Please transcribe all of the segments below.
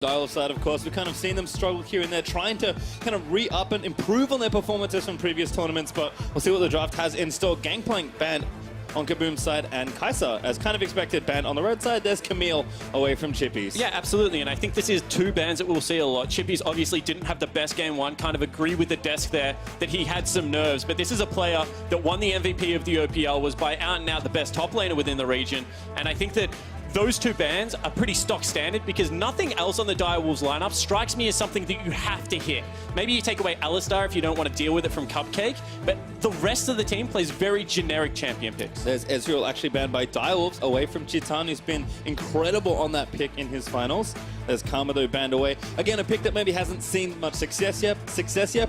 Dial side, of course, we've kind of seen them struggle here and there, trying to kind of re-up and improve on their performances from previous tournaments, but we'll see what the draft has in store. Gangplank banned on KaBuM's side, and Kai'Sa, as kind of expected, banned on the red side. There's Camille away from Chippies. Yeah, absolutely, and I think this is two bans that we'll see a lot. Chippies obviously didn't have the best game one, kind of agree with the desk there that he had some nerves, but this is a player that won the MVP of the OPL, was by out and out the best top laner within the region, and I think that those two bans are pretty stock standard because nothing else on the Direwolves lineup strikes me as something that you have to hit. Maybe you take away Alistar if you don't want to deal with it from Cupcake, but the rest of the team plays very generic champion picks. There's Ezreal actually banned by Direwolves away from Chitan, who's been incredible on that pick in his finals. There's Karma, though, banned away. Again, a pick that maybe hasn't seen much success yet,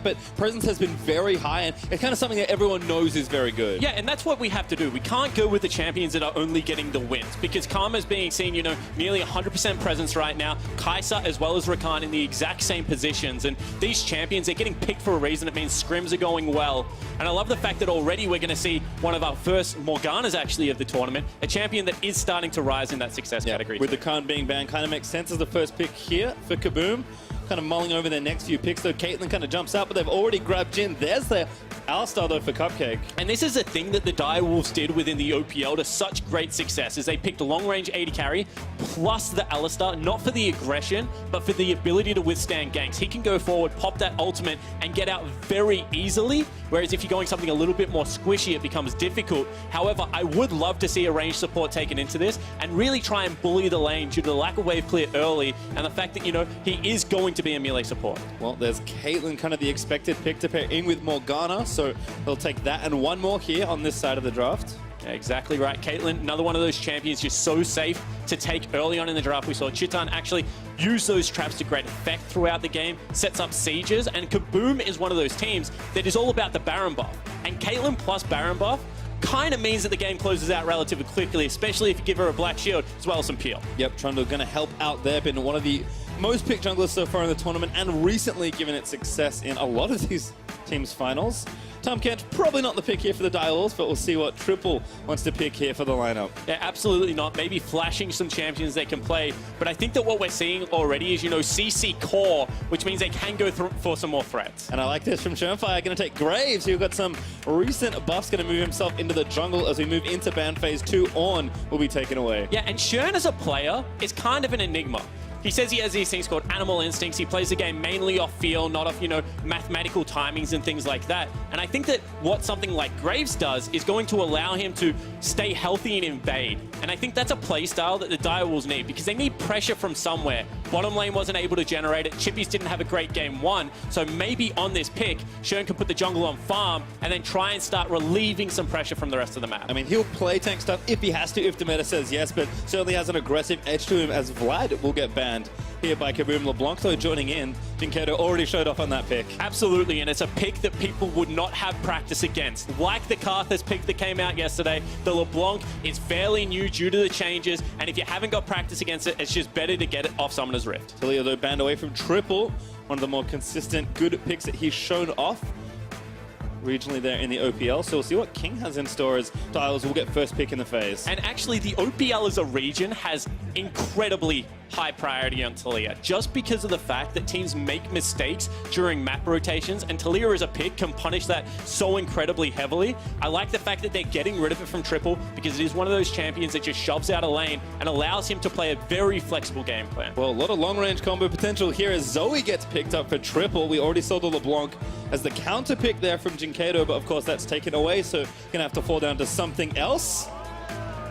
but presence has been very high, and it's kind of something that everyone knows is very good. Yeah, and that's what we have to do. We can't go with the champions that are only getting the wins, because Karma's being seen, you know, nearly 100% presence right now. Kai'Sa as well as Rakan in the exact same positions, and these champions, they're getting picked for a reason. It means scrims are going well, and I love the fact that already we're going to see one of our first Morganas actually of the tournament, a champion that is starting to rise in that success category. With the Khan being banned, kind of makes sense as the first pick here for KaBuM. Kind of mulling over their next few picks, though. Caitlyn kind of jumps out, but they've already grabbed Jhin. There's their Alistar, though, for Cupcake. And this is a thing that the Direwolves did within the OPL to such great success, is they picked a long-range AD carry plus the Alistar, not for the aggression, but for the ability to withstand ganks. He can go forward, pop that ultimate, and get out very easily, whereas if you're going something a little bit more squishy, it becomes difficult. However, I would love to see a range support taken into this and really try and bully the lane due to the lack of wave clear early and the fact that, you know, he is going to be a melee support. Well, there's Caitlyn, kind of the expected pick to pair in with Morgana, so they'll take that and one more here on this side of the draft. Yeah, exactly right. Caitlyn, another one of those champions just so safe to take early on in the draft. We saw Chitan actually use those traps to great effect throughout the game, sets up sieges, and KaBuM is one of those teams that is all about the Baron buff. And Caitlyn plus Baron buff kind of means that the game closes out relatively quickly, especially if you give her a black shield as well as some peel. Yep, Trundle going to help out there. Been one of the most picked junglers so far in the tournament, and recently given it success in a lot of these teams' finals. Tom Kent, probably not the pick here for the Direwolves, but we'll see what Triple wants to pick here for the lineup. Yeah, absolutely not. Maybe flashing some champions they can play. But I think that what we're seeing already is, you know, CC core, which means they can go for some more threats. And I like this from Shermfire. Going to take Graves, who got some recent buffs, going to move himself into the jungle as we move into ban phase 2. Ornn will be taken away. Yeah, and Shern as a player is kind of an enigma. He says he has these things called animal instincts. He plays the game mainly off feel, not off, you know, mathematical timings and things like that. And I think that what something like Graves does is going to allow him to stay healthy and invade. And I think that's a play style that the Direwolves need, because they need pressure from somewhere. Bottom lane wasn't able to generate it. Chippies didn't have a great game one. So maybe on this pick, Shern can put the jungle on farm and then try and start relieving some pressure from the rest of the map. I mean, he'll play tank stuff if he has to, if the meta says yes, but certainly has an aggressive edge to him, as Vlad will get banned here by KaBuM. LeBlanc, though, joining in. Jinkedo already showed off on that pick. Absolutely, and it's a pick that people would not have practice against. Like the Karthus pick that came out yesterday, the LeBlanc is fairly new due to the changes, and if you haven't got practice against it, it's just better to get it off Summoner's Rift. Talia, though, banned away from Triple, one of the more consistent good picks that he's shown off regionally there in the OPL. So we'll see what King has in store, as Dials will get first pick in the phase. And actually, the OPL as a region has incredibly high priority on Talia, just because of the fact that teams make mistakes during map rotations, and Talia as a pick can punish that so incredibly heavily. I like the fact that they're getting rid of it from Triple, because it is one of those champions that just shoves out a lane and allows him to play a very flexible game plan. Well, a lot of long-range combo potential here as Zoe gets picked up for Triple. We already saw the LeBlanc as the counter pick there from Jinkedo, but of course that's taken away, so gonna have to fall down to something else.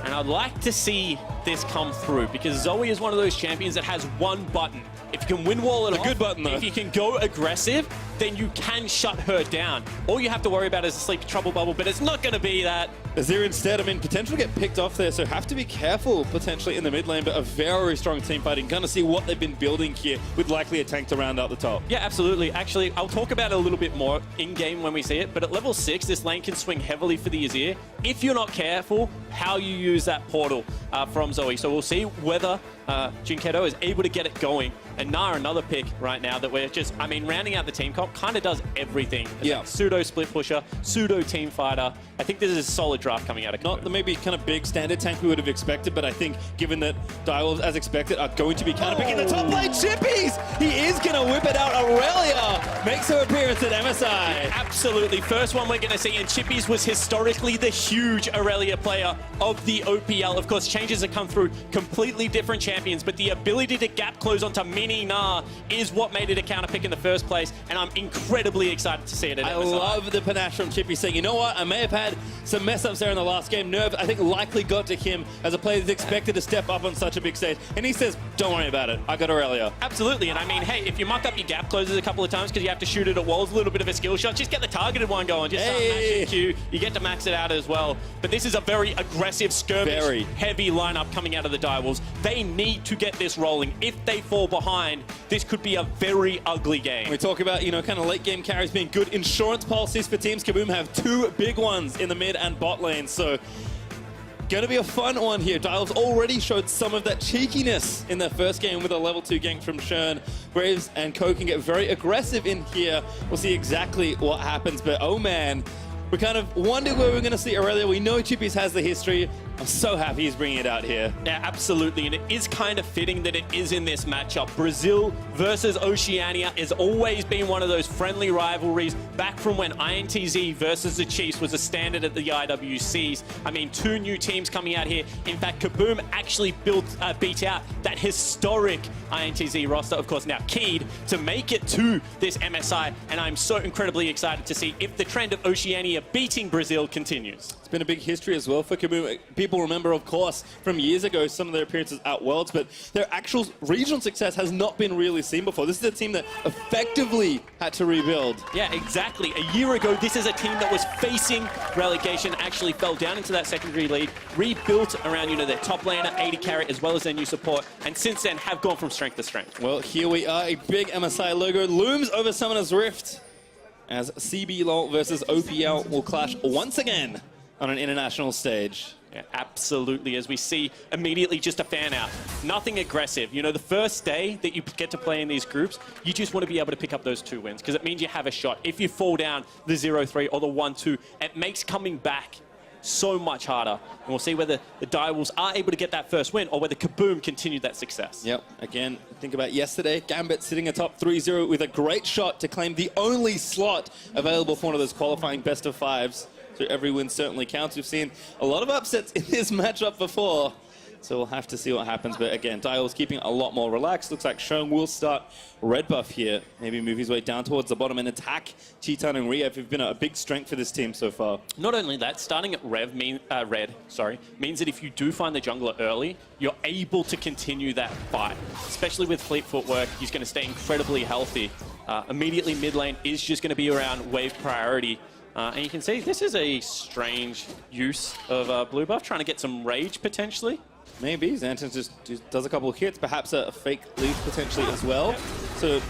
And I'd like to see this come through, because Zoe is one of those champions that has one button. If you can win wall it off, a good button, though. If you can go aggressive, then you can shut her down. All you have to worry about is a sleepy trouble bubble, but it's not going to be that. Azir instead, I mean, potentially get picked off there, so have to be careful potentially in the mid lane, but a very strong team fighting. Gonna see what they've been building here, with likely a tank to round out the top. Yeah, absolutely. Actually, I'll talk about it a little bit more in-game when we see it, but at level 6, this lane can swing heavily for the Azir if you're not careful how you use that portal from Zoe. So we'll see whether Jinkedo is able to get it going. And Nara, another pick right now that we're just, I mean, rounding out the team comp, kind of does everything. Yeah. Pseudo split pusher, pseudo team fighter. I think this is a solid draft coming out of KaBuM. Not the maybe kind of big standard tank we would have expected, but I think given that Direwolves, as expected, are going to be counter picking the top lane, Chippy! Chippies. He is going to whip it out. Aurelia makes her appearance at MSI. Absolutely. First one we're going to see, and Chippies was historically the huge Aurelia player of the OPL. Of course, changes have come through completely different champions, but the ability to gap close onto Mini Na is what made it a counter pick in the first place, and I'm incredibly excited to see it at MSI. I love the panache from Chippy saying, you know what, I may have had some mess-ups there in the last game. Nerves, I think, likely got to him as a player that's expected to step up on such a big stage. And he says, don't worry about it. I got Aurelia. Absolutely. And I mean, hey, if you muck up your gap closes a couple of times because you have to shoot it at walls, a little bit of a skill shot, just get the targeted one going. Just start mashing Q. You get to max it out as well. But this is a very aggressive, skirmish, heavy lineup coming out of the Direwolves. They need to get this rolling. If they fall behind, this could be a very ugly game. We talk about, you know, kind of late game carries being good insurance policies for teams. KaBuM have two big ones in the mid and bot lane. So going to be a fun one here. Dials already showed some of that cheekiness in their first game with a level 2 gank from Shern. Graves and Ko can get very aggressive in here. We'll see exactly what happens, but oh man, we kind of wondered where we were going to see Aurelia. We know Chippies has the history. I'm so happy he's bringing it out here. Yeah, absolutely, and it is kind of fitting that it is in this matchup. Brazil versus Oceania has always been one of those friendly rivalries back from when INTZ versus the Chiefs was a standard at the IWCs. I mean, two new teams coming out here. In fact, KaBuM actually beat out that historic INTZ roster, of course now keyed, to make it to this MSI, and I'm so incredibly excited to see if the trend of Oceania beating Brazil continues. It's been a big history as well for KaBuM. People remember, of course, from years ago, some of their appearances at Worlds, but their actual regional success has not been really seen before. This is a team that effectively had to rebuild. Yeah, exactly. A year ago, this is a team that was facing relegation, actually fell down into that secondary lead, rebuilt around, you know, their top laner, 80 carry, as well as their new support, and since then have gone from strength to strength. Well, here we are. A big MSI logo looms over Summoner's Rift as CBLOL versus OPL will clash once again on an international stage. Yeah, absolutely. As we see immediately just a fan out. Nothing aggressive. You know, the first day that you get to play in these groups, you just want to be able to pick up those 2 wins because it means you have a shot. If you fall down the 0-3 or the 1-2, it makes coming back so much harder. And we'll see whether the Direwolves are able to get that first win or whether KaBuM continued that success. Yep. Again, think about yesterday. Gambit sitting atop 3-0 with a great shot to claim the only slot available for one of those qualifying best of 5s. So every win certainly counts. We've seen a lot of upsets in this matchup before, so we'll have to see what happens. But again, Dial's keeping a lot more relaxed. Looks like Sheng will start red buff here. Maybe move his way down towards the bottom and attack Cheetan and Riev, who've been a big strength for this team so far. Not only that, starting at red means that if you do find the jungler early, you're able to continue that fight. Especially with Fleet Footwork, he's going to stay incredibly healthy. Immediately mid lane is just going to be around wave priority. And you can see this is a strange use of blue buff, trying to get some rage potentially. Maybe. Xanten just does a couple of hits, perhaps a fake leaf potentially as well. So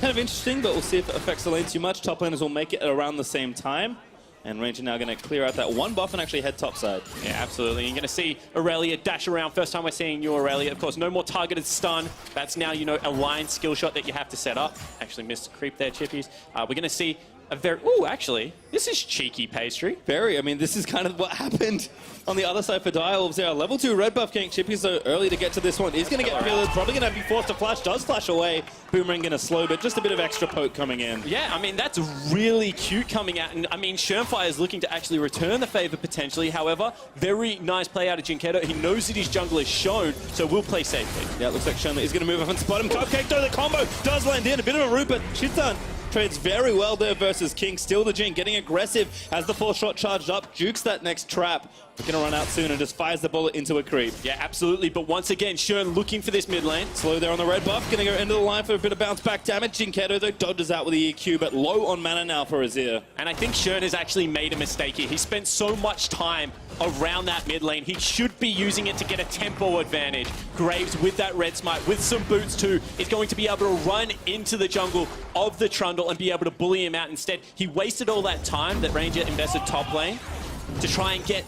kind of interesting, but we'll see if it affects the lane too much. Top laners will make it around the same time. And Ranger now going to clear out that one buff and actually head topside. Yeah, absolutely. You're going to see Aurelia dash around. First time we're seeing you, Aurelia. Of course, no more targeted stun. That's now, you know, a line skill shot that you have to set up. Actually missed a creep there, Chippies. We're going to see a very... Ooh, actually, this is cheeky pastry. Very. I mean, this is kind of what happened on the other side for Direwolves there. Level 2 red buff gank. Chippies so early to get to this one. He's going to get killed. Probably going to be forced to flash. Does flash away. Boomerang going to slow, but just a bit of extra poke coming in. Yeah, I mean, that's really cute coming out. And I mean, Shermfire is looking to actually return the favor potentially. However, very nice play out of Jinkedo. He knows that his jungle is shown, so will play safely. Yeah, it looks like Sherman is going to move up and spot him. Cupcake though, the combo does land in. A bit of a root, but Cheetan trades very well there versus King. Still the Jin getting aggressive as the 4-shot charged up. Jukes that next trap. We're going to run out soon and just fires the bullet into a creep. Yeah, absolutely. But once again, Shern looking for this mid lane. Slow there on the red buff. Going to go into the line for a bit of bounce back damage. Jinkedo though dodges out with the EQ, but low on mana now for Azir. And I think Shern has actually made a mistake here. He spent so much time around that mid lane. He should be using it to get a tempo advantage. Graves with that red smite, with some boots too, is going to be able to run into the jungle of the Trundle and be able to bully him out. Instead, he wasted all that time that Ranger invested top lane to try and get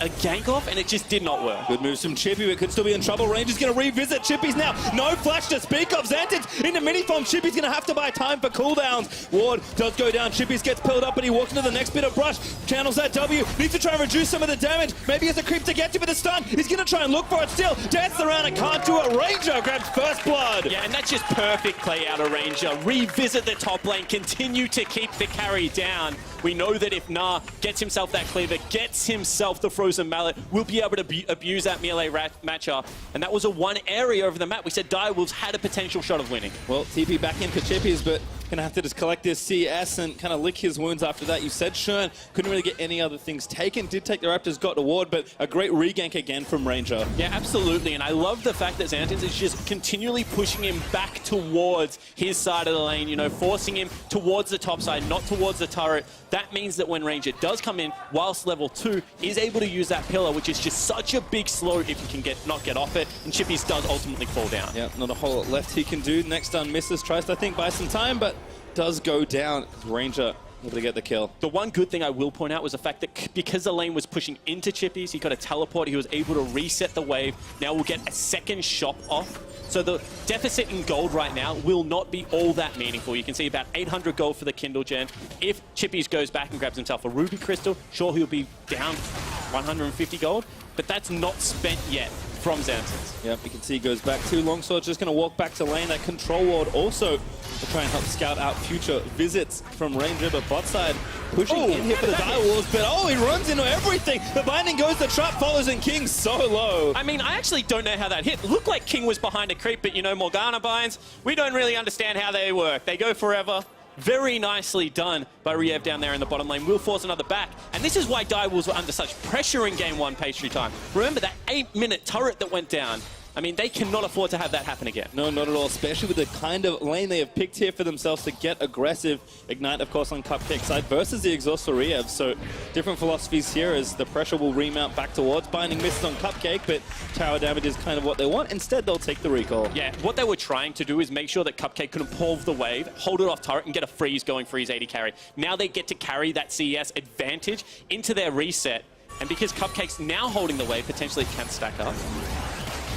a gank off, and it just did not work. Good moves from Chippy, but could still be in trouble. Ranger's going to revisit Chippy's now. No flash to speak of. Xantins into mini form. Chippy's going to have to buy time for cooldowns. Ward does go down. Chippy's gets pilled up, but he walks into the next bit of brush. Channels that W. Needs to try and reduce some of the damage. Maybe has a creep to get to with a stun. He's going to try and look for it still. Dances around and can't do it. Ranger grabs first blood. Yeah, and that's just perfect play out of Ranger. Revisit the top lane. Continue to keep the carry down. We know that if Nah gets himself that cleaver, gets himself the frozen mallet, we'll be able to abuse that melee matchup. And that was a one area over the map. We said Direwolves had a potential shot of winning. Well, TP back in for Chippies, but gonna have to just collect this CS and kind of lick his wounds after that. You said Shern couldn't really get any other things taken. Did take the Raptors, got the ward, but a great regank again from Ranger. Yeah, absolutely. And I love the fact that Xantins is just continually pushing him back towards his side of the lane, you know, forcing him towards the top side, not towards the turret. That means that when Ranger does come in, whilst level 2, is able to use that pillar, which is just such a big slow if you can not get off it. And Chippies does ultimately fall down. Yeah, not a whole lot left he can do. Next stun misses, tries to, I think, buy some time, but does go down. Ranger able to get the kill. The one good thing I will point out was the fact that because the lane was pushing into Chippies, he got a teleport, he was able to reset the wave. Now we'll get a second shop off. So the deficit in gold right now will not be all that meaningful. You can see about 800 gold for the Kindle gen. If Chippies goes back and grabs himself a Ruby Crystal, sure, he'll be down 150 gold, but that's not spent yet from Xantins. Yep, you can see he goes back to Longsword's just going to walk back to lane. That control ward also to try and help scout out future visits from Ranger, but bot side pushing in here for the Direwolves, but he runs into everything. The binding goes, the trap follows, and King so low. I mean, I actually don't know how that hit. Looked like King was behind a creep, but you know, Morgana binds, we don't really understand how they work. They go forever. Very nicely done by Riev down there in the bottom lane. Will force another back. And this is why Direwolves were under such pressure in game 1 pastry time. Remember that 8-minute turret that went down? I mean, they cannot afford to have that happen again. No, not at all, especially with the kind of lane they have picked here for themselves to get aggressive. Ignite, of course, on Cupcake side versus the Exhaust for Riev. So different philosophies here as the pressure will remount back towards. Binding misses on Cupcake, but tower damage is kind of what they want. Instead, they'll take the recall. Yeah, what they were trying to do is make sure that Cupcake couldn't pull the wave, hold it off turret, and get a freeze going for his 80 carry. Now they get to carry that CES advantage into their reset. And because Cupcake's now holding the wave, potentially it can stack up.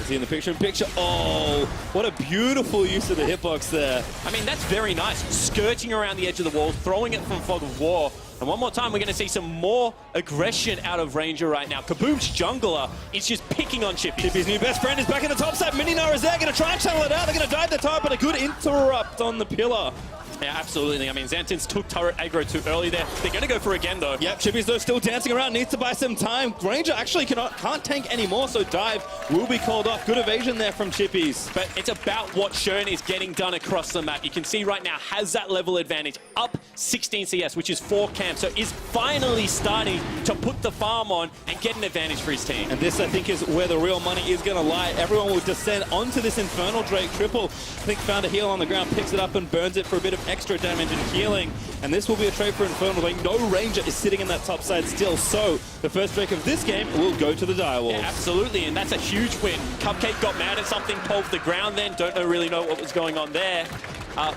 See in the picture. Oh, what a beautiful use of the hitbox there. I mean, that's very nice. Skirting around the edge of the wall, throwing it from Fog of War. And one more time, we're going to see some more aggression out of Ranger right now. KaBuM's jungler is just picking on Chippy. Chippy's new best friend is back in the top side. Mini Nara is there, going to try and channel it out. They're going to dive the tower, but a good interrupt on the pillar. Yeah, absolutely. I mean, Xantins took turret aggro too early there. They're going to go for it again, though. Yep, Chippies, though, still dancing around. Needs to buy some time. Ranger actually can't tank anymore, so dive will be called off. Good evasion there from Chippies. But it's about what Shern is getting done across the map. You can see right now has that level advantage. Up 16 CS, which is 4 camps. So is finally starting to put the farm on and get an advantage for his team. And this, I think, is where the real money is going to lie. Everyone will descend onto this Infernal Drake triple. I think found a heal on the ground, picks it up and burns it for a bit of extra damage and healing. And this will be a trade for Infernal Drake. No Ranger is sitting in that top side still. So the first Drake of this game will go to the Direwolves. Yeah, absolutely. And that's a huge win. Cupcake got mad at something, pulled the ground then. Don't really know what was going on there.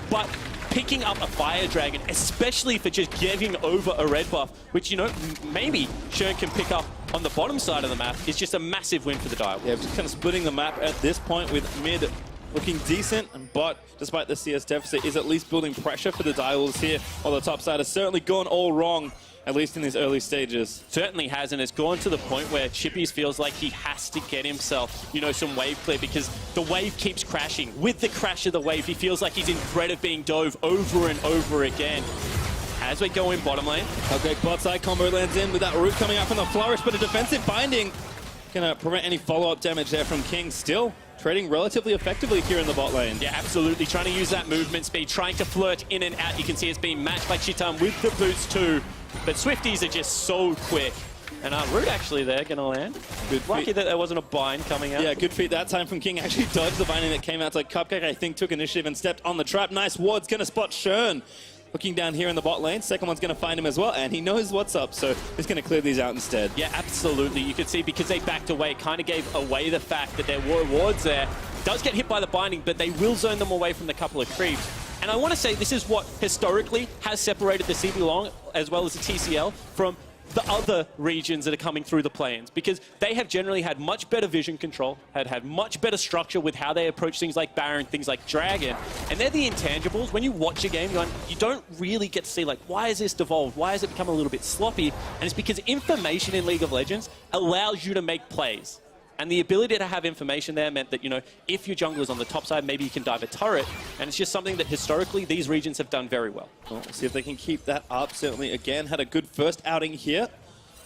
But picking up a Fire Dragon, especially for just giving over a red buff, which, you know, maybe Shern can pick up on the bottom side of the map, is just a massive win for the Direwolves. Yeah, just kind of splitting the map at this point with mid looking decent, and bot, despite the CS deficit, is at least building pressure for the Direwolves here, while the top side has certainly gone all wrong, at least in these early stages. Certainly has, and it's gone to the point where Chippies feels like he has to get himself, you know, some wave clear, because the wave keeps crashing. With the crash of the wave, he feels like he's in threat of being dove over and over again. As we go in bottom lane. Okay, bot side combo lands in with that root coming out from the Flourish, but a defensive binding gonna prevent any follow-up damage there from King. Still trading relatively effectively here in the bot lane. Yeah, absolutely. Trying to use that movement speed, trying to flirt in and out. You can see it's being matched by Chitan with the boots too. But Swifties are just so quick. And Root actually there, gonna land. Good Lucky feat. that there wasn't a bind coming out. Yeah, good feat that time from King. Actually dodged the binding that came out. So Cupcake, I think, took initiative and stepped on the trap. Nice ward's gonna spot Shern. Looking down here in the bot lane, second one's going to find him as well, and he knows what's up, so he's going to clear these out instead. Yeah, absolutely. You could see because they backed away, it kind of gave away the fact that there were wards there. Does get hit by the binding, but they will zone them away from the couple of creeps. And I want to say this is what historically has separated the CB Long as well as the TCL from the other regions that are coming through the play-ins, because they have generally had much better vision control, had much better structure with how they approach things like Baron, things like Dragon, and they're the intangibles. When you watch a game, you don't really get to see, like, why is this devolved? Why has it become a little bit sloppy? And it's because information in League of Legends allows you to make plays. And the ability to have information there meant that, you know, if your jungler's on the top side, maybe you can dive a turret. And it's just something that historically these regions have done very well. Well, we'll see if they can keep that up. Certainly, again, had a good first outing here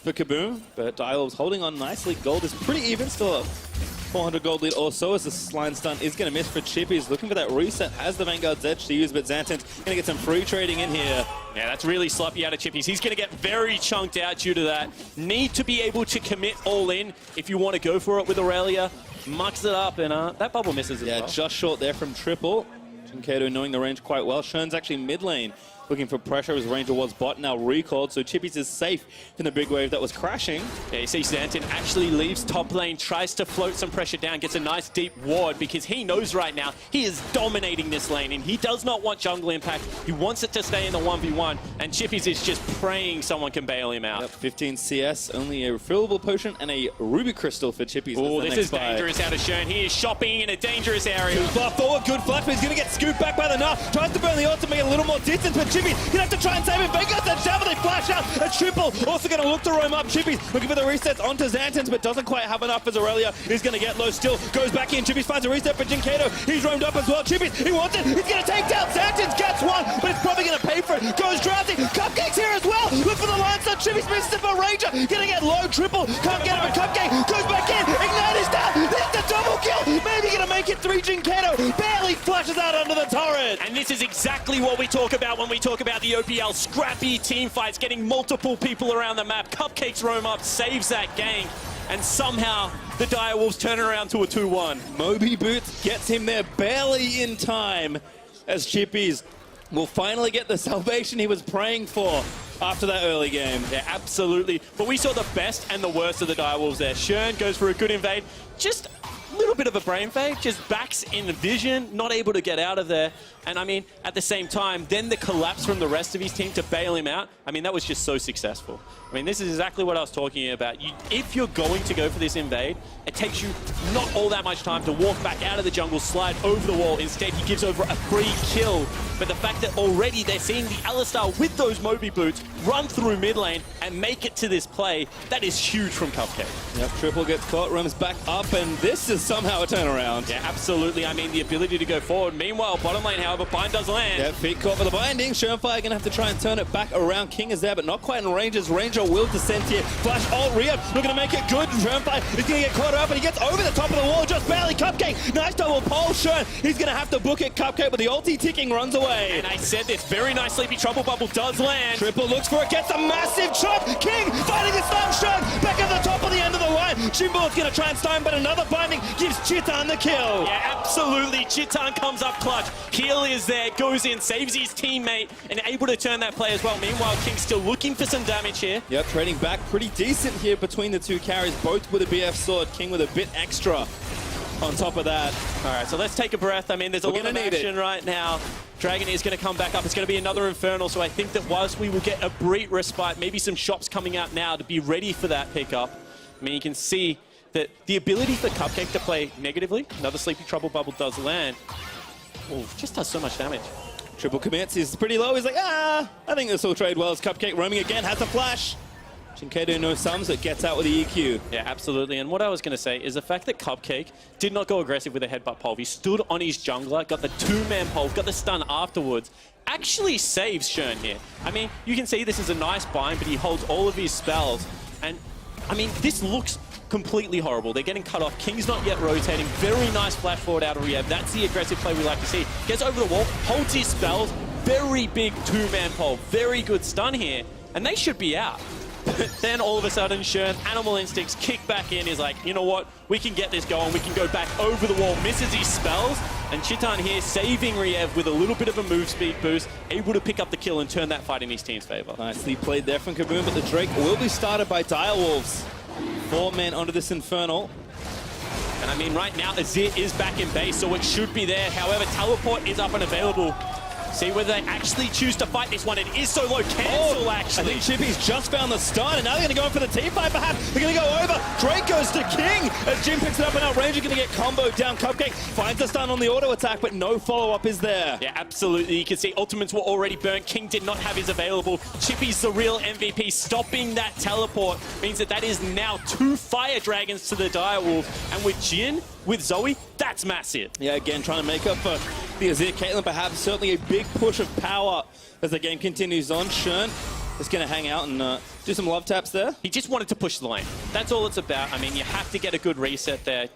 for KaBuM, but Dial's holding on nicely. Gold is pretty even, still a 400 gold lead or so, as the line stun is going to miss for Chippy. He's looking for that reset, has the Vanguard's edge to use, but Xanten's going to get some free trading in here. Yeah, that's really sloppy out of Chippies. He's going to get very chunked out due to that. Need to be able to commit all in if you want to go for it with Aurelia. Mucks it up, and that bubble misses as well. Yeah, just short there from Triple. Jinkato knowing the range quite well. Shern's actually mid lane, looking for pressure. His ranger was bot, now recalled, so Chippies is safe in the big wave that was crashing. Yeah, you see Xanten actually leaves top lane, tries to float some pressure down, gets a nice deep ward, because he knows right now he is dominating this lane, and he does not want jungle impact. He wants it to stay in the 1v1, and Chippies is just praying someone can bail him out. Yep, 15 CS, only a refillable potion and a ruby crystal for Chippies. Oh, this is dangerous out of Shern. He is shopping in a dangerous area. Good far forward, good flash, but he's going to get scooped back by the Narf. Tries to burn the ult to make a little more distance, but Chippy gonna have to try and save it. Vanguard's that shovel, they flash out. A Triple also going to look to roam up. Chippy looking for the resets onto Xanten's, but doesn't quite have enough as Aurelia is going to get low still. Goes back in. Chippy finds a reset for Jinkato. He's roamed up as well. Chippy, he wants it. He's going to take down Xanten's. Gets one, but it's probably going to pay for it. Goes drafting. Cupcake's here as well. Look for the line stun. Chippy's misses it for Ranger. Going to get low. Triple can't get him, but Cupcake goes back in. Ignite is down. There's the double kill. Maybe going to make it 3. Jinkato barely flashes out under the turret. And this is exactly what we talk about when we talk about the OPL. Scrappy team fights, getting multiple people around the map. Cupcakes roam up, saves that gank, and somehow the Dire Wolves turn it around to a 2-1. Moby Boots gets him there barely in time, as Chippies will finally get the salvation he was praying for after that early game. Yeah, absolutely. But we saw the best and the worst of the Dire Wolves there. Shern goes for a good invade, just a little bit of a brain fade, just backs in the vision, not able to get out of there. And I mean, at the same time, then the collapse from the rest of his team to bail him out, I mean, that was just so successful. I mean, this is exactly what I was talking about. If you're going to go for this invade, it takes you not all that much time to walk back out of the jungle, slide over the wall. Instead, he gives over a free kill. But the fact that already they're seeing the Alistar with those Moby boots run through mid lane and make it to this play, that is huge from Cupcake. Yep, Triple gets caught, runs back up, and this is somehow a turnaround. Yeah, absolutely. I mean, the ability to go forward. Meanwhile, bottom lane, however, bind does land. Yeah, feet caught for the binding. Shermfire going to have to try and turn it back around. King is there, but not quite in range as Ranger will descend here. Flash ult re-up, looking to make it good. Shermfire is going to get caught up, and he gets over the top of the wall, just barely. Cupcake, nice double pole. Shern, he's going to have to book it. Cupcake, but the ulti ticking runs away. And I said this, very nice sleepy trouble bubble does land. Triple looks for it, gets a massive chop. King fighting the stun. Shern back at the top of the end of the line. Jimbo's going to try and stun, but another binding gives Chitan the kill. Yeah, absolutely. Chitan comes up clutch. Heal is there, goes in, saves his teammate, and able to turn that play as well. Meanwhile, King's still looking for some damage here. Yep, trading back pretty decent here between the two carries, both with a BF sword. King with a bit extra on top of that. All right, so let's take a breath. I mean, there's a lot of action right now. Dragon is going to come back up. It's going to be another Infernal, so I think that whilst we will get a brief respite, maybe some shops coming out now to be ready for that pickup. I mean, you can see that the ability for Cupcake to play negatively, another Sleepy Trouble Bubble does land. Oh, just does so much damage. Triple commits, he's pretty low. He's like, I think this will trade well as Cupcake roaming again, has a flash. Jinkato no sums, it gets out with the EQ. Yeah, absolutely. And what I was going to say is the fact that Cupcake did not go aggressive with a headbutt pole. He stood on his jungler, got the two-man pole, got the stun afterwards, actually saves Shern here. I mean, you can see this is a nice bind, but he holds all of his spells. And, I mean, this looks completely horrible. They're getting cut off. King's not yet rotating. Very nice flash forward out of Riev. That's the aggressive play we like to see. Gets over the wall, holds his spells. Very big two-man pole. Very good stun here. And they should be out. But then all of a sudden, Shern, Animal Instincts, kick back in. Is like, you know what? We can get this going. We can go back over the wall. Misses his spells. And Chitan here saving Riev with a little bit of a move speed boost. Able to pick up the kill and turn that fight in his team's favor. Nicely played there from KaBuM, but the Drake will be started by Dire Wolves. 4 men onto this Infernal. And I mean, right now, Azir is back in base, so it should be there. However, Teleport is up and available. See whether they actually choose to fight this one. It is so low. Cancel, actually. I think Chippy's just found the stun, and now they're going to go in for the T5 perhaps. They're going to go over. Drake goes to King as Jin picks it up, and now Ranger going to get comboed down. Cupcake finds the stun on the auto attack, but no follow-up is there. Yeah, absolutely. You can see ultimates were already burnt. King did not have his available. Chippy's the real MVP. Stopping that teleport means that is now 2 Fire Dragons to the Direwolves. And with Jin, with Zoe, that's massive. Yeah, again, trying to make up for the Azir Caitlyn, perhaps certainly a big push of power as the game continues on. Shern is going to hang out and do some love taps there. He just wanted to push the lane. That's all it's about. I mean, you have to get a good reset there.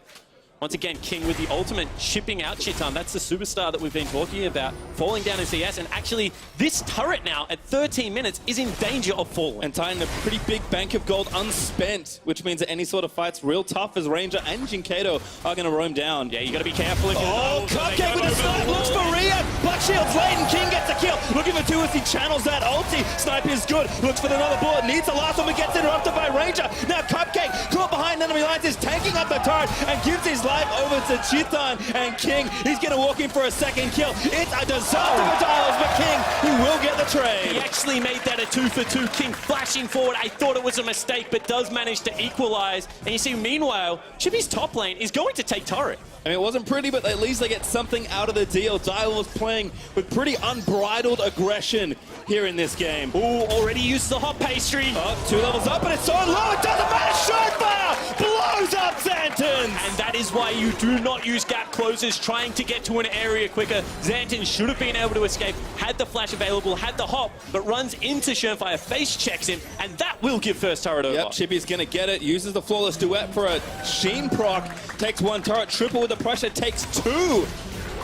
Once again, King with the ultimate, shipping out Chitan. That's the superstar that we've been talking about, falling down in CS. And actually, this turret now, at 13 minutes, is in danger of falling. And tying a pretty big bank of gold unspent, which means that any sort of fight's real tough as Ranger and Jinkato are going to roam down. Yeah, you got to be careful. Oh, Cupcake with a snipe, looks for Rhea. Black Shield's late, and King gets a kill. Looking for 2 as he channels that ulti. Snipe is good, looks for another bullet, needs the last one, but gets interrupted by Ranger. Now Cupcake, caught behind enemy lines, is tanking up the turret and gives his life over to Chitan, and King, he's going to walk in for a second kill. It's a disaster for Dials, but King, he will get the trade. He actually made that a 2-for-2. King flashing forward. I thought it was a mistake, but does manage to equalize. And you see, meanwhile, Chippy's top lane is going to take turret. I mean, it wasn't pretty, but at least they get something out of the deal. Dial was playing with pretty unbridled aggression here in this game. Ooh, already used the hot pastry. 2 levels up, but it's so low, it doesn't matter. Shotfire blows up Xantans. And that is why you do not use gap closers trying to get to an area quicker. Xantan should have been able to escape, had the flash available, had the hop, but runs into Shernfire, face checks him, and that will give first turret over. Yep, Chippy's going to get it, uses the Flawless Duet for a Sheen proc, takes 1 turret, triple with the pressure, takes 2.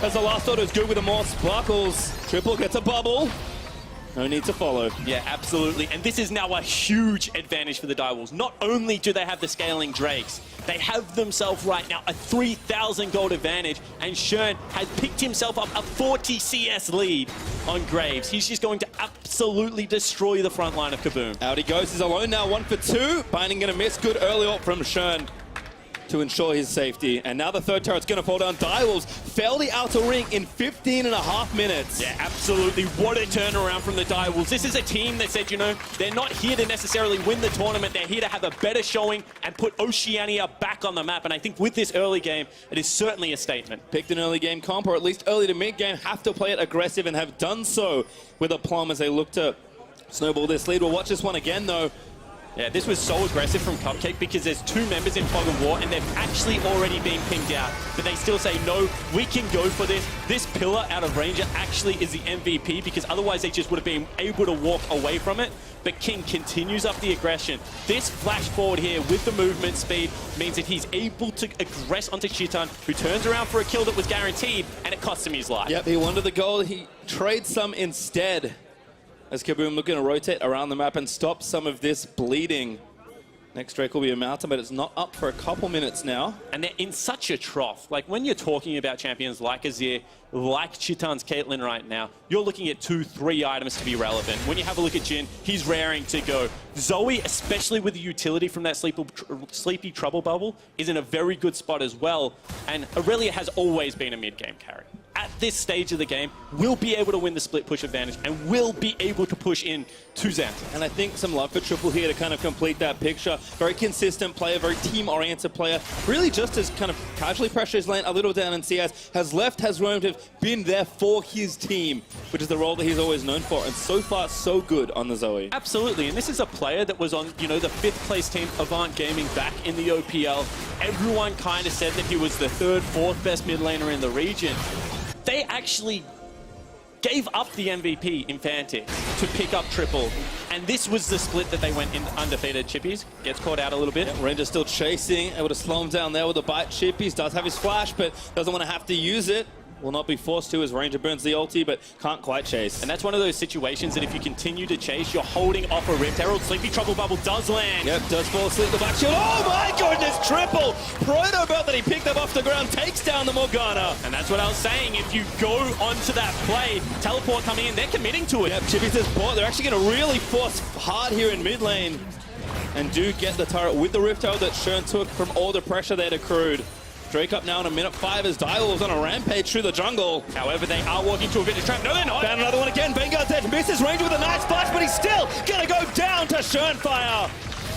As the last order is good with the more sparkles. Triple gets a bubble. No need to follow. Yeah, absolutely. And this is now a huge advantage for the Direwolves. Not only do they have the scaling Drakes, they have themselves right now a 3,000 gold advantage, and Shern has picked himself up a 40 CS lead on Graves. He's just going to absolutely destroy the front line of KaBuM. Out he goes, he's alone now, 1 for 2. Binding gonna miss, good early ult from Shern to ensure his safety. And now the third turret's gonna fall down. Direwolves fell the outer ring in 15.5 minutes. Yeah, absolutely. What a turnaround from the Direwolves. This is a team that said, you know, they're not here to necessarily win the tournament. They're here to have a better showing and put Oceania back on the map. And I think with this early game, it is certainly a statement. Picked an early game comp, or at least early to mid game, have to play it aggressive and have done so with aplomb as they look to snowball this lead. We'll watch this one again though. Yeah, this was so aggressive from Cupcake because there's 2 members in Fog of War and they've actually already been pinged out. But they still say, no, we can go for this. This pillar out of Ranger actually is the MVP because otherwise they just would have been able to walk away from it. But King continues up the aggression. This flash forward here with the movement speed means that he's able to aggress onto Chitan, who turns around for a kill that was guaranteed, and it cost him his life. Yep, he wanted the goal. He trades some instead. As KaBuM looking to rotate around the map and stop some of this bleeding. Next Drake will be a mountain, but it's not up for a couple minutes now. And they're in such a trough. Like, when you're talking about champions like Azir, like Chitan's Caitlyn right now, you're looking at 2-3 items to be relevant. When you have a look at Jin, he's raring to go. Zoe, especially with the utility from that sleepy trouble bubble, is in a very good spot as well. And Aurelia has always been a mid-game carry. At this stage of the game, will be able to win the split push advantage and will be able to push in to Xantan. And I think some love for Triple here to kind of complete that picture. Very consistent player, very team-oriented player. Really just as kind of casually pressure his lane a little down in CS, has left, has roamed, have been there for his team, which is the role that he's always known for. And so far, so good on the Zoe. Absolutely, and this is a player that was on, you know, the 5th place team, Avant Gaming, back in the OPL. Everyone kind of said that he was the 3rd, 4th best mid laner in the region. They actually gave up the MVP in Fantix to pick up Triple. And this was the split that they went in undefeated. Chippies gets caught out a little bit. Yeah, Ranger's still chasing, able to slow him down there with a bite. Chippies does have his flash, but doesn't want to have to use it. Will not be forced to as Ranger burns the ulti, but can't quite chase. And that's one of those situations that if you continue to chase, you're holding off a Rift Herald. Sleepy Trouble Bubble does land. Yep, does fall asleep the back shield. Oh my goodness, Triple! Proto Belt that he picked up off the ground takes down the Morgana. And that's what I was saying. If you go onto that play, teleport coming in, they're committing to it. Yep, Chippy says bought. They're actually going to really force hard here in mid lane. And do get the turret with the Rift Herald that Shern took from all the pressure they'd accrued. Drake up now in a minute 5 as Direwolves on a rampage through the jungle. However, they are walking to a vintage trap. No, they're not. Found another one again. Vanguard dead. Misses Ranger with a nice flash, but he's still gonna go down to Schönfire.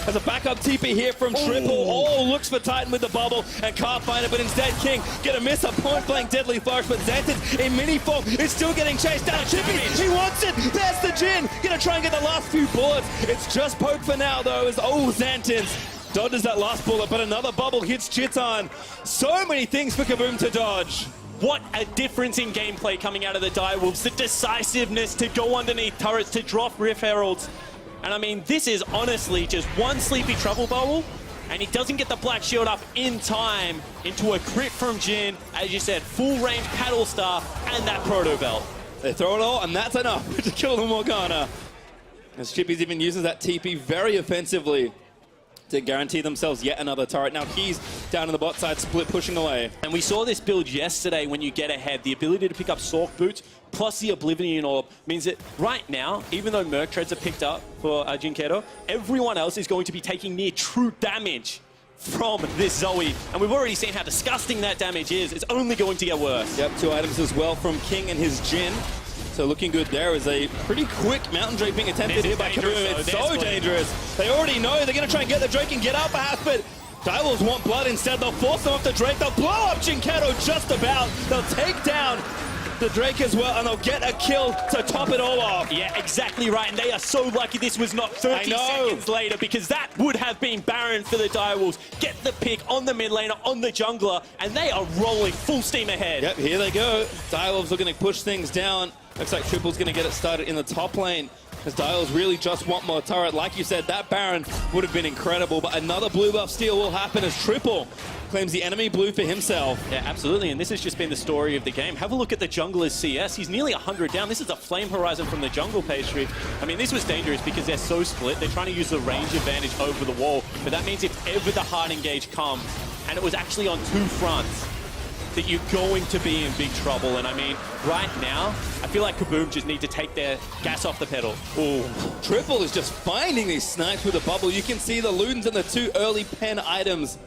There's a backup TP here from Triple. Oh, looks for Titan with the bubble and can't find it, but instead King gonna miss a point-blank deadly flourish, but Xantins in mini form is still getting chased down. Chippy, he wants it. There's the Jin. Gonna try and get the last few bullets. It's just poke for now, though, as Xantins dodges that last bullet, but another bubble hits Chiton. So many things for KaBuM to dodge. What a difference in gameplay coming out of the Direwolves. The decisiveness to go underneath turrets, to drop Rift Heralds. And I mean, this is honestly just one sleepy trouble bubble, and he doesn't get the black shield up in time into a crit from Jin. As you said, full range paddle star and that proto belt. They throw it all, and that's enough to kill the Morgana. As Chippy's even uses that TP very offensively to guarantee themselves yet another turret. Now Keys down in the bot side, split pushing away. And we saw this build yesterday when you get ahead. The ability to pick up Sork Boots plus the Oblivion Orb means that right now, even though Merc Treads are picked up for Jinkedo, everyone else is going to be taking near true damage from this Zoe. And we've already seen how disgusting that damage is. It's only going to get worse. Yep, 2 items as well from King and his Jin. So looking good there is a pretty quick mountain Drake being attempted here by KaBuM. It's so dangerous. They already know they're going to try and get the Drake and get out perhaps, but Direwolves want blood instead. They'll force them off the Drake. They'll blow up Jinkedo just about. They'll take down the Drake as well, and they'll get a kill to top it all off. Yeah, exactly right. And they are so lucky this was not 30 seconds later, because that would have been barren for the Direwolves. Get the pick on the mid laner, on the jungler, and they are rolling full steam ahead. Yep, here they go. Direwolves are going to push things down. Looks like Triple's going to get it started in the top lane, as Direwolves really just want more turret. Like you said, that Baron would have been incredible, but another blue buff steal will happen as Triple claims the enemy blue for himself. Yeah, absolutely, and this has just been the story of the game. Have a look at the jungler's CS. He's nearly 100 down. This is a flame horizon from the jungle pastry. I mean, this was dangerous because they're so split. They're trying to use the range advantage over the wall, but that means if ever the hard engage comes, and it was actually on 2 fronts, that you're going to be in big trouble. And I mean, right now, I feel like KaBuM just need to take their gas off the pedal. Oh, Triple is just finding these snipes with a bubble. You can see the Ludens and the 2 early pen items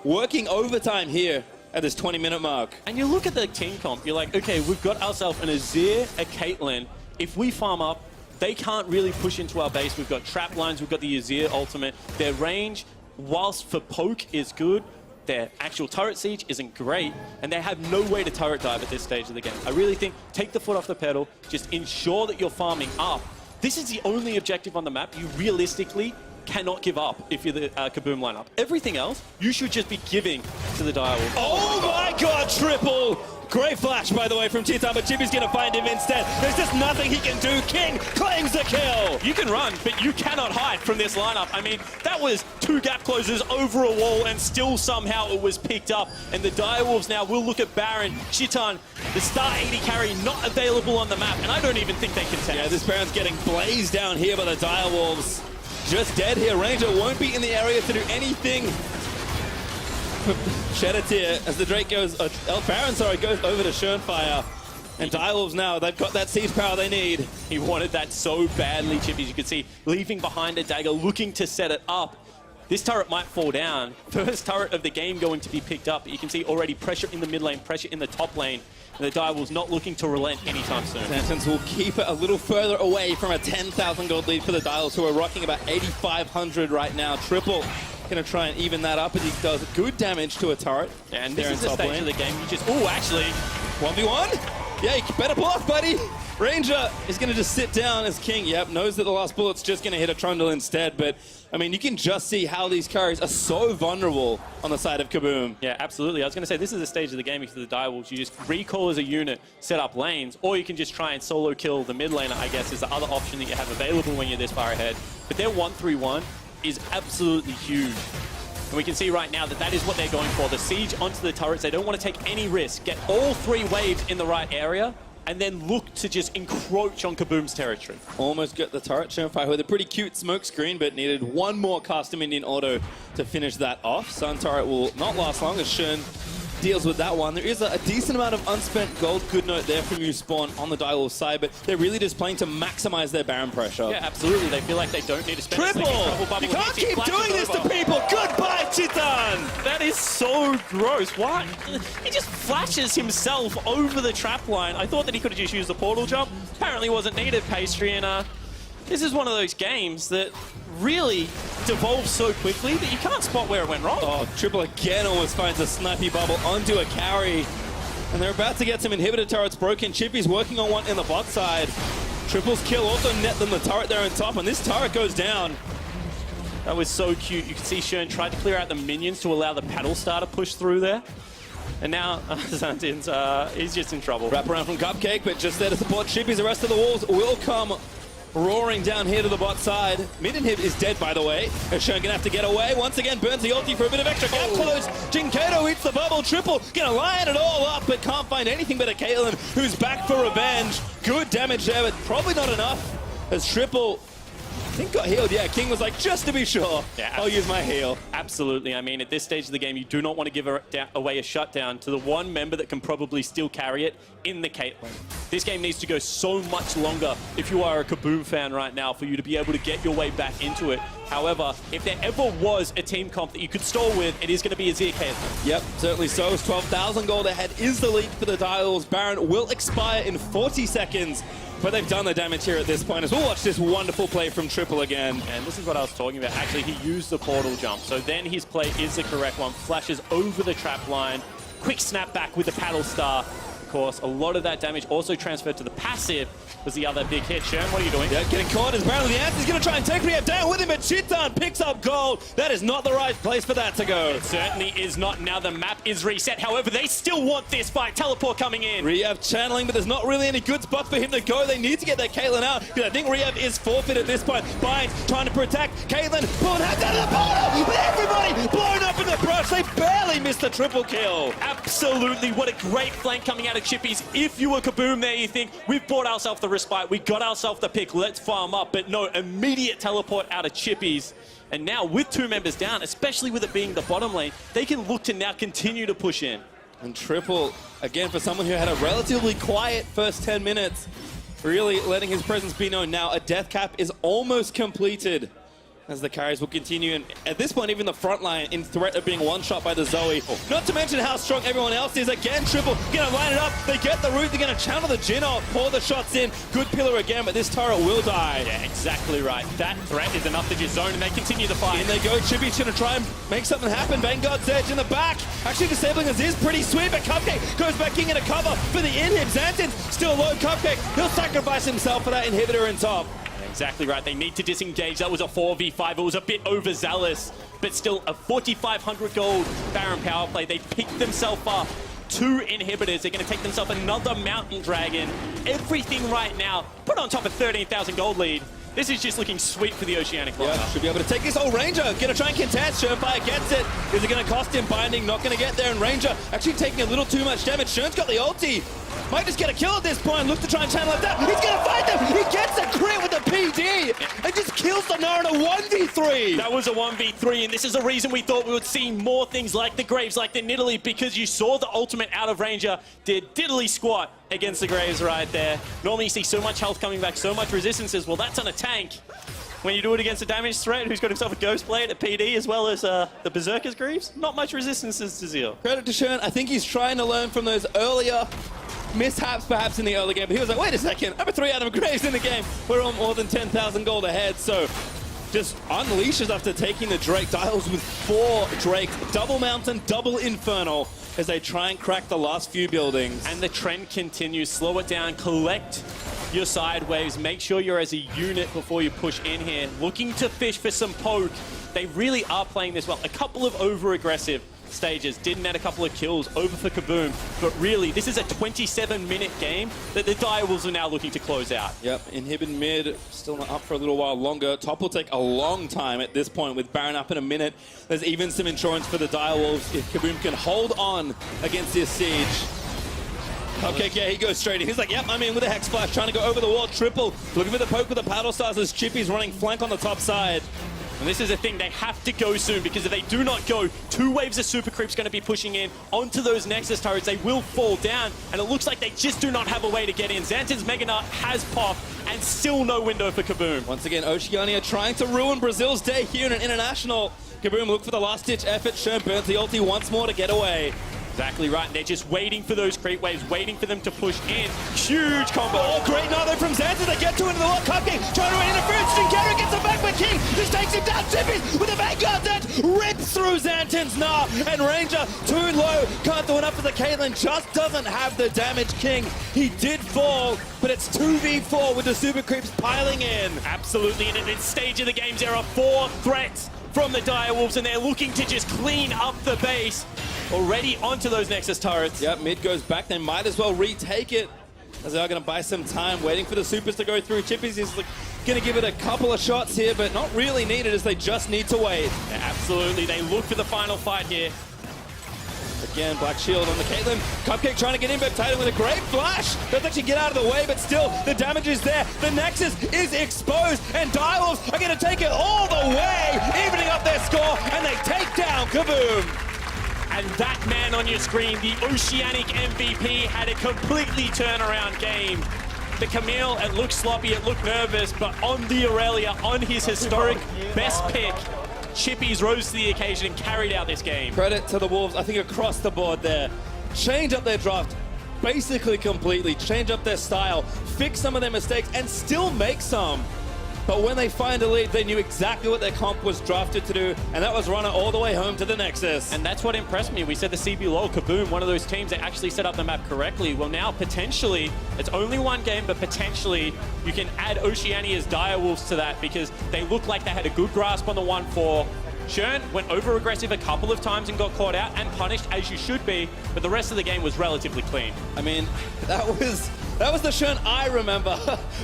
working overtime here at this 20-minute mark. And you look at the team comp, you're like, okay, we've got ourselves an Azir, a Caitlyn. If we farm up, they can't really push into our base. We've got trap lines, we've got the Azir ultimate. Their range, whilst for poke is good, their actual turret siege isn't great, and they have no way to turret dive at this stage of the game. I really think take the foot off the pedal, just ensure that you're farming up. This is the only objective on the map you realistically cannot give up if you're the KaBuM lineup. Everything else, you should just be giving to the Direwolves. Oh my god, Triple! Great flash, by the way, from Chiton, but Chippy's going to find him instead. There's just nothing he can do. King claims the kill. You can run, but you cannot hide from this lineup. I mean, that was 2 gap closers over a wall, and still somehow it was picked up. And the Direwolves now will look at Baron. Chiton, the star 80 carry, not available on the map, and I don't even think they can test. Yeah, this Baron's getting blazed down here by the Direwolves. Just dead here. Ranger won't be in the area to do anything. Sheddatir, as the Drake goes, Baron, sorry, goes over to Schönfire. And Direwolves now, they've got that siege power they need. He wanted that so badly, Chip, as you can see, leaving behind a dagger, looking to set it up. This turret might fall down. First turret of the game going to be picked up. You can see already pressure in the mid lane, pressure in the top lane. And the Direwolves not looking to relent anytime soon. Xantins will keep it a little further away from a 10,000 gold lead for the Direwolves, who are rocking about 8,500 right now. Triple going to try and even that up, and he does good damage to a turret. And this is the stage of the game. You just, oh, actually, 1v1? Yeah, you better pull off, buddy. Ranger is going to just sit down as King. Yep, knows that the last bullet's just going to hit a trundle instead. But, I mean, you can just see how these carries are so vulnerable on the side of KaBuM. Yeah, absolutely. I was going to say, this is the stage of the game for the Direwolves. You just recall as a unit, set up lanes, or you can just try and solo kill the mid laner, I guess, is the other option that you have available when you're this far ahead. But their 1-3-1 is absolutely huge. And we can see right now that that is what they're going for. The siege onto the turrets. They don't want to take any risk. Get all 3 waves in the right area, and then look to just encroach on KaBuM's territory. Almost got the turret Schönfire with a pretty cute smoke screen, but needed one more custom Indian auto to finish that off. Sun turret will not last long as Schön deals with that one. There is a decent amount of unspent gold good note there from you spawn on the Direwolf side, but they're really just playing to maximize their Baron pressure. Yeah, absolutely. They feel like they don't need to spend Triple! a second trouble bubble. You can't keep doing this to people! Goodbye, Chitan! That is so gross. What? He just flashes himself over the trap line. I thought that he could have just used the portal jump. Apparently wasn't needed, Pastry, and this is one of those games that really devolves so quickly that you can't spot where it went wrong. Oh, Triple again almost finds a snipey bubble onto a carry. And they're about to get some inhibitor turrets broken. Chippy's working on one in the bot side. Triple's kill also net them the turret there on top, and this turret goes down. That was so cute. You can see Shern tried to clear out the minions to allow the paddle star to push through there. And now Zantin's, he's just in trouble. Wrap around from Cupcake, but just there to support Chippy's. The rest of the walls will come roaring down here to the bot side. Mid inhib is dead, by the way. Shern gonna have to get away. Once again, burns the ulti for a bit of extra gap close. Jinkato eats the bubble. Triple gonna line it all up, but can't find anything but a Caitlyn who's back for revenge. Good damage there, but probably not enough as Triple, I think, got healed. Yeah, King was like, just to be sure, yeah, I'll use my heal. Absolutely. I mean, at this stage of the game, you do not want to give away a shutdown to the one member that can probably still carry it in the Caitlyn. This game needs to go so much longer if you are a KaBuM fan right now for you to be able to get your way back into it. However, if there ever was a team comp that you could stall with, it is going to be Azir Caitlyn. Yep, certainly so. 12,000 gold ahead is the lead for the Dials. Baron will expire in 40 seconds. But they've done the damage here at this point as we'll watch this wonderful play from Triple again. And this is what I was talking about. Actually, he used the portal jump. So then his play is the correct one. Flashes over the trap line. Quick snap back with the paddle star. Of course, a lot of that damage also transferred to the passive was the other big hit. Shern, what are you doing? Yeah, getting caught as Baron. The answer's going to try and take Rehab down with him, but Chitan picks up gold. That is not the right place for that to go. It certainly is not. Now the map is reset. However, they still want this fight. Teleport coming in. Rehab channeling, but there's not really any good spots for him to go. They need to get that Caitlyn out, because I think Rehab is forfeit at this point. Binds trying to protect Caitlyn. Pulling out down to the portal, but everybody blown up in the brush. They barely missed the triple kill. Absolutely. What a great flank coming out of Chippies. If you were KaBuM there, you think, we've bought ourselves the respite. We got ourselves the pick. Let's farm up. But no, immediate teleport out of Chippies. And now with two members down, especially with it being the bottom lane, they can look to now continue to push in. And Triple, again, for someone who had a relatively quiet first 10 minutes, really letting his presence be known now. A death cap is almost completed as the carries will continue. And at this point, even the front line in threat of being one-shot by the Zoe. Not to mention how strong everyone else is. Again, Triple gonna line it up. They get the root. They're gonna channel the Jin off, pour the shots in. Good pillar again, but this turret will die. Yeah, exactly right. That threat is enough to just zone, and they continue the fight. In they go. Chippy's gonna try and make something happen. Vanguard's Edge in the back. Actually disabling us is pretty sweet, but Cupcake goes back in to cover for the inhib. Xantin's still low. Cupcake, he'll sacrifice himself for that inhibitor in top. Exactly right. They need to disengage. That was a 4v5. It was a bit overzealous, but still a 4,500 gold Baron power play. They picked themselves up. 2 inhibitors. They're going to take themselves another Mountain Dragon. Everything right now put on top of 13,000 gold lead. This is just looking sweet for the Oceanic Locker. Yeah, should be able to take this. Oh, Ranger gonna try and contest. Sherfire gets it. Is it gonna cost him binding? Not gonna get there. And Ranger actually taking a little too much damage. Shern's got the ulti. Might just get a kill at this point. Look to try and channel it down. He's gonna fight them. He gets a crit with the PD and just kills the Nara in a 1v3. That was a 1v3, and this is the reason we thought we would see more things like the Graves, like the Nidalee, because you saw the ultimate out of Ranger did diddly squat against the Graves right there. Normally you see so much health coming back, so much resistances. Well, that's on a tank. When you do it against a damage threat who's got himself a Ghost Blade, a PD, as well as the Berserker's Greaves, not much resistances to Zeal. Credit to Shern. I think he's trying to learn from those earlier mishaps perhaps in the early game, but he was like, wait a second, I'm a 3 out of Graves in the game. We're on more than 10,000 gold ahead, so just unleashes after taking the Drake. Dials with 4 Drakes, double Mountain, double Infernal, as they try and crack the last few buildings. And the trend continues. Slow it down, collect your side waves, make sure you're as a unit before you push in here. Looking to fish for some poke. They really are playing this well. A couple of over-aggressive stages did net a couple of kills over for KaBuM, but really this is a 27-minute game that the Direwolves are now looking to close out. Yep, inhibit mid, still not up for a little while longer. Top will take a long time at this point with Baron up in a minute. There's even some insurance for the Direwolves if KaBuM can hold on against this siege. Cupcake, yeah, he goes straight in. He's like, yep, I'm in with a Hex Flash, trying to go over the wall. Triple, looking for the poke with the paddle stars as Chippy's running flank on the top side. And this is a thing, they have to go soon, because if they do not go, 2 waves of super creeps going to be pushing in onto those Nexus turrets. They will fall down, and it looks like they just do not have a way to get in. Xanten's Mega Nut has popped, and still no window for KaBuM. Once again, Oceania trying to ruin Brazil's day here in an international. KaBuM look for the last-ditch effort. Schön burns the ulti once more to get away. Exactly right, and they're just waiting for those creep waves, waiting for them to push in. Huge combo. Oh, great Nado from Xanten. They get to it in the lock. KaBuM trying to run interference. Jinkara gets it back, but King just takes him down. Chippy with a Vanguard that rips through Xanten's Nah. And Ranger too low. Can't do enough for the Caitlyn. Just doesn't have the damage. King, he did fall, but it's 2v4 with the super creeps piling in. Absolutely, and at this stage of the game, there are 4 threats from the Direwolves, and they're looking to just clean up the base. Already onto those Nexus turrets. Yep, mid goes back. They might as well retake it, as they are going to buy some time, waiting for the supers to go through. Chippy's is going to give it a couple of shots here, but not really needed, as they just need to wait. Yeah, absolutely, they look for the final fight here. Again, Black Shield on the Caitlyn. Cupcake trying to get in, but Titan with a great flash. Doesn't actually get out of the way, but still, the damage is there. The Nexus is exposed, and Direwolves are going to take it all the way, evening up their score, and they take down KaBuM. And that man on your screen, the Oceanic MVP, had a completely turnaround game. The Camille, it looked sloppy, it looked nervous, but on the Aurelia, on his historic best pick, Chippies rose to the occasion and carried out this game. Credit to the Wolves, I think across the board there. Change up their draft basically completely, change up their style, fix some of their mistakes, and still make some. But when they find a lead, they knew exactly what their comp was drafted to do, and that was run it all the way home to the Nexus. And that's what impressed me. We said the CBLOL, KaBuM, one of those teams that actually set up the map correctly. Well, now potentially, it's only one game, but potentially you can add Oceania's Direwolves to that, because they look like they had a good grasp on the 1-4. Schön went over-aggressive a couple of times and got caught out and punished, as you should be, but the rest of the game was relatively clean. I mean, that was the Schön I remember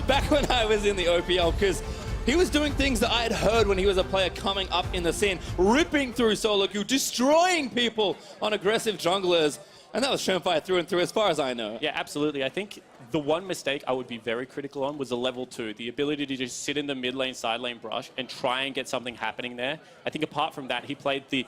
back when I was in the OPL, because he was doing things that I had heard when he was a player coming up in the scene, ripping through solo queue, destroying people on aggressive junglers, and that was Schön fire through and through as far as I know. Yeah, absolutely. I think the one mistake I would be very critical on was the level 2, the ability to just sit in the mid lane, side lane brush and try and get something happening there. I think apart from that, he played the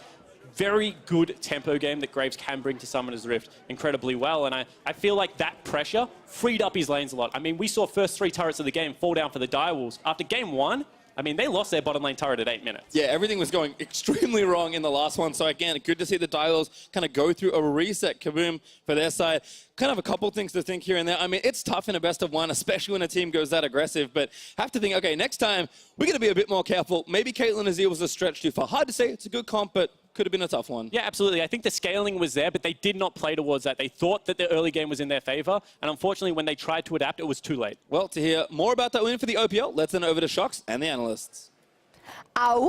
very good tempo game that Graves can bring to Summoner's Rift incredibly well, and I feel like that pressure freed up his lanes a lot. I mean, we saw first 3 turrets of the game fall down for the Direwolves. After game 1, I mean, they lost their bottom lane turret at 8 minutes. Yeah, everything was going extremely wrong in the last one. So again, good to see the Direwolves kind of go through a reset. KaBuM for their side. Kind of a couple things to think here and there. I mean, it's tough in a best of 1, especially when a team goes that aggressive, but have to think, okay, next time, we're going to be a bit more careful. Maybe Caitlyn Azir was a stretch too far. Hard to say, it's a good comp, but could have been a tough one. Yeah, absolutely. I think the scaling was there, but they did not play towards that. They thought that the early game was in their favor, and unfortunately, when they tried to adapt, it was too late. Well, to hear more about that win for the OPL, let's turn over to Shox and the analysts. Awoo!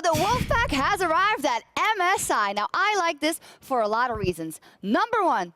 The Wolfpack has arrived at MSI. Now, I like this for a lot of reasons. Number 1,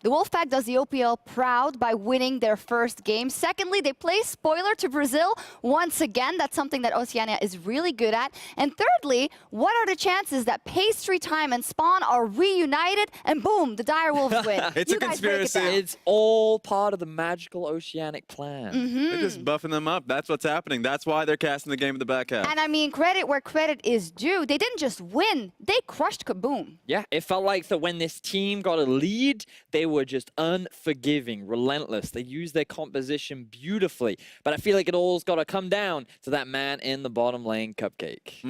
the Wolfpack does the OPL proud by winning their first game. Secondly, they play spoiler to Brazil once again. That's something that Oceania is really good at. And thirdly, what are the chances that Pastry Time and Spawn are reunited and boom, the Direwolves win? It's a conspiracy. It's all part of the magical oceanic plan. They're just buffing them up. That's what's happening. That's why they're casting the game in the back half. And I mean, credit where credit is due. They didn't just win, they crushed KaBuM. Yeah, it felt like that when this team got a lead, they were just unforgiving, relentless. They used their composition beautifully. But I feel like it all's got to come down to that man in the bottom lane, Cupcake.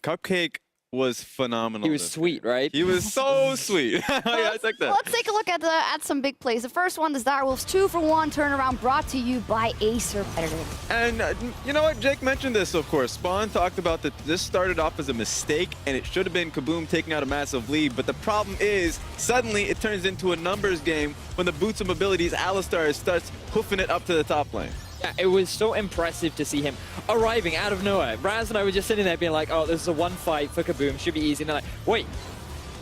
Cupcake was phenomenal. He was sweet, right? He was so sweet. Yeah, I like that. Let's take a look at some big plays. The first one, the Direwolves 2-for-1 turnaround brought to you by Acer Predator. And you know what? Jake mentioned this, of course. Spawn talked about that this started off as a mistake, and it should have been KaBuM taking out a massive lead. But the problem is, suddenly it turns into a numbers game when the boots of abilities, Alistar starts hoofing it up to the top lane. Yeah, it was so impressive to see him arriving out of nowhere. Raz and I were just sitting there being like, oh, this is a 1 fight for KaBuM, should be easy. And they're like, wait,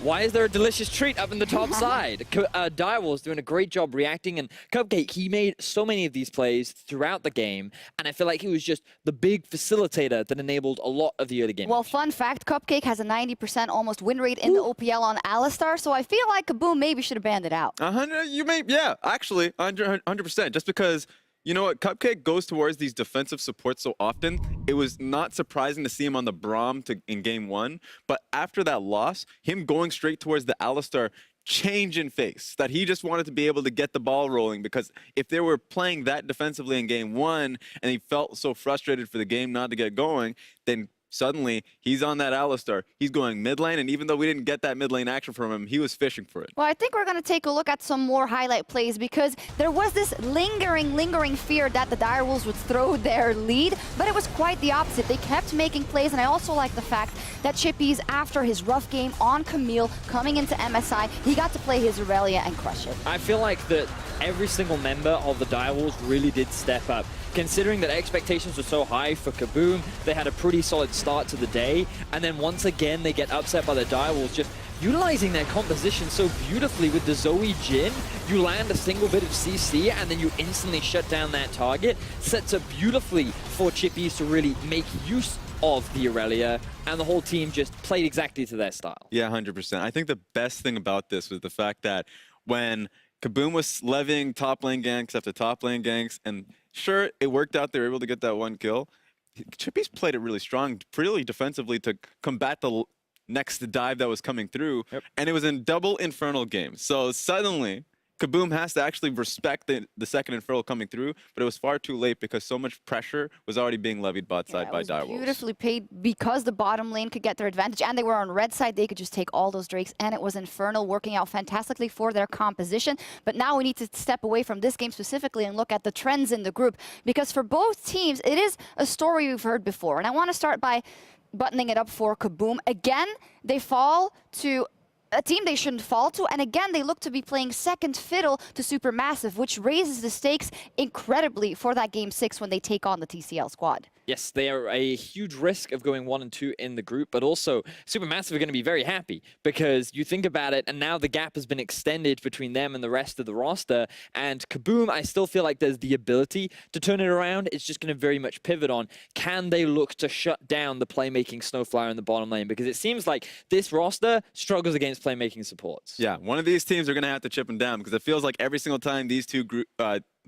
why is there a delicious treat up in the top side? Direwolves doing a great job reacting, and Cupcake, he made so many of these plays throughout the game, and I feel like he was just the big facilitator that enabled a lot of the early game. Well, fun fact, Cupcake has a 90% almost win rate in the OPL on Alistar, so I feel like KaBuM maybe should have banned it out. 100, you may, yeah, actually, 100%, just because You know what? Cupcake goes towards these defensive supports so often. It was not surprising to see him on the Braum in game 1. But after that loss, him going straight towards the Alistar, change in face, that he just wanted to be able to get the ball rolling, because if they were playing that defensively in game 1 and he felt so frustrated for the game not to get going, then suddenly he's on that Alistar. He's going mid lane, and even though we didn't get that mid lane action from him, he was fishing for it. Well, I think we're going to take a look at some more highlight plays, because there was this lingering fear that the Direwolves would throw their lead, but it was quite the opposite. They kept making plays, and I also like the fact that Chippy's, after his rough game on Camille, coming into MSI, he got to play his Aurelia and crush it. I feel like that every single member of the Direwolves really did step up. Considering that expectations were so high for KaBuM, they had a pretty solid start to the day, and then once again they get upset by the Direwolves, just utilizing their composition so beautifully with the Zoe Jhin. You land a single bit of CC and then you instantly shut down that target. Sets up beautifully for Chippies to really make use of the Aurelia, and the whole team just played exactly to their style. Yeah, 100%. I think the best thing about this was the fact that when KaBuM was levying top lane ganks after top lane ganks, and sure, it worked out. They were able to get that 1 kill. Chippy's played it really strong, really defensively to combat the next dive that was coming through. Yep. And it was in double Infernal games. So suddenly, KaBuM has to actually respect the second Infernal coming through, but it was far too late because so much pressure was already being levied bot side by Direwolves. Beautifully played, because the bottom lane could get their advantage, and they were on red side. They could just take all those Drakes, and it was Infernal, working out fantastically for their composition. But now we need to step away from this game specifically and look at the trends in the group, because for both teams, it is a story we've heard before. And I want to start by buttoning it up for KaBuM. Again, they fall to a team they shouldn't fall to, and again they look to be playing second fiddle to Supermassive, which raises the stakes incredibly for that game 6 when they take on the TCL squad. Yes, they are a huge risk of going 1 and 2 in the group, but also Supermassive are going to be very happy, because you think about it, and now the gap has been extended between them and the rest of the roster, and KaBuM, I still feel like there's the ability to turn it around. It's just going to very much pivot on, can they look to shut down the playmaking Snowflyer in the bottom lane, because it seems like this roster struggles against playmaking supports. Yeah, one of these teams are going to have to chip them down, because it feels like every single time these two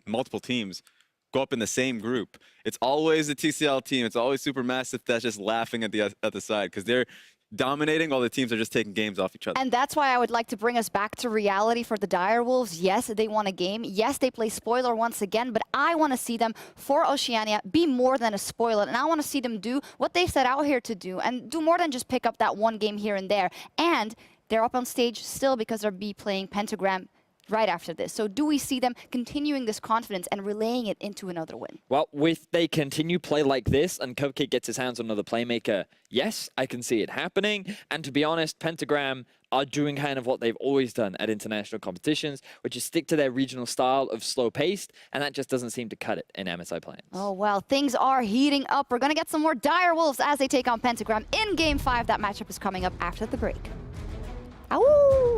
multiple teams go up in the same group, it's always the TCL team, it's always Supermassive that's just laughing at the side, because they're dominating while the teams are just taking games off each other. And that's why I would like to bring us back to reality for the Direwolves. Yes, they won a game. Yes, they play spoiler once again, but I want to see them, for Oceania, be more than a spoiler. And I want to see them do what they set out here to do, and do more than just pick up that 1 game here and there. And they're up on stage still because they're playing Pentagram right after this. So do we see them continuing this confidence and relaying it into another win? Well, if they continue play like this and Cupcake gets his hands on another playmaker, yes, I can see it happening. And to be honest, Pentagram are doing kind of what they've always done at international competitions, which is stick to their regional style of slow-paced, and that just doesn't seem to cut it in MSI plans. Oh, well, things are heating up. We're going to get some more Direwolves as they take on Pentagram in Game 5. That matchup is coming up after the break. Ow!